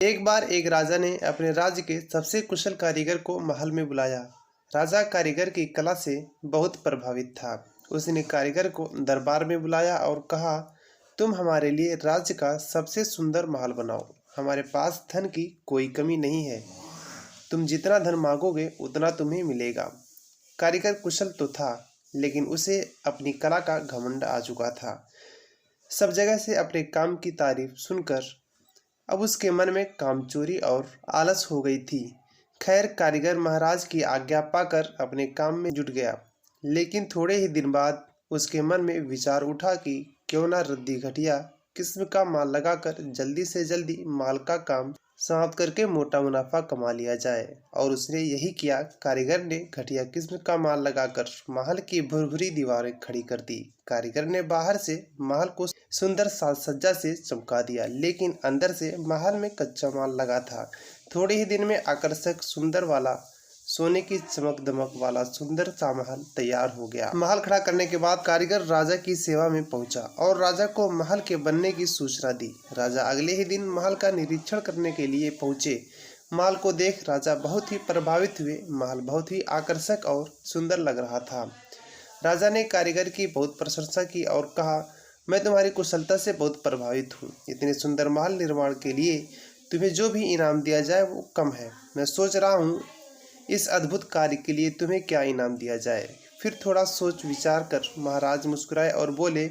एक बार एक राजा ने अपने राज्य के सबसे कुशल कारीगर को महल में बुलाया। राजा कारीगर की कला से बहुत प्रभावित था। उसने कारीगर को दरबार में बुलाया और कहा, तुम हमारे लिए राज्य का सबसे सुंदर महल बनाओ। हमारे पास धन की कोई कमी नहीं है। तुम जितना धन मांगोगे उतना तुम्हें मिलेगा। कारीगर कुशल तो था, लेकिन उसे अपनी कला का घमंड आ चुका था। सब जगह से अपने काम की तारीफ सुनकर अब उसके मन में कामचोरी और आलस हो गई थी। खैर, कारीगर महाराज की आज्ञा पाकर अपने काम में जुट गया। लेकिन थोड़े ही दिन बाद उसके मन में विचार उठा कि क्यों ना रद्दी घटिया किस्म का माल लगाकर जल्दी से जल्दी माल का काम समाप्त करके मोटा मुनाफा कमा लिया जाए। और उसने यही किया। कारीगर ने घटिया किस्म का माल लगाकर महल की भुरभुरी दीवारें खड़ी कर दी। कारीगर ने बाहर से महल को सुंदर साज सज्जा से चमका दिया, लेकिन अंदर से महल में कच्चा माल लगा था। थोड़े ही दिन में आकर्षक सुंदर वाला सोने की चमक दमक वाला सुंदर सा महल तैयार हो गया। महल खड़ा करने के बाद कारीगर राजा की सेवा में पहुंचा और राजा को महल के बनने की सूचना दी। राजा अगले ही दिन महल का निरीक्षण करने के लिए पहुंचे। महल को देख राजा बहुत ही प्रभावित हुए। महल बहुत ही आकर्षक और सुंदर लग रहा था। राजा ने कारीगर की बहुत प्रशंसा की और कहा, मैं तुम्हारी कुशलता से बहुत प्रभावित हूँ। इतने सुंदर महल निर्माण के लिए तुम्हें जो भी इनाम दिया जाए वो कम है। मैं सोच रहा हूँ इस अद्भुत कार्य के लिए तुम्हें क्या इनाम दिया जाए। फिर थोड़ा सोच विचार कर महाराज मुस्कुराए और बोले,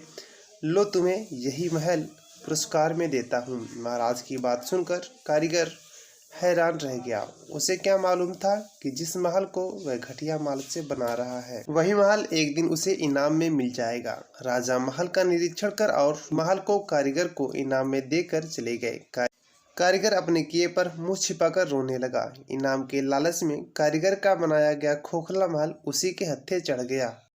लो, तुम्हें यही महल पुरस्कार में देता हूँ। महाराज की बात सुनकर कारीगर हैरान रह गया। उसे क्या मालूम था कि जिस महल को वह घटिया माल से बना रहा है, वही महल एक दिन उसे इनाम में मिल जाएगा। राजा महल का निरीक्षण कर और महल को कारीगर को इनाम में देकर चले गए। कारीगर अपने किए पर मुंह छिपाकर रोने लगा। इनाम के लालच में कारीगर का बनाया गया खोखला महल उसी के हत्थे चढ़ गया।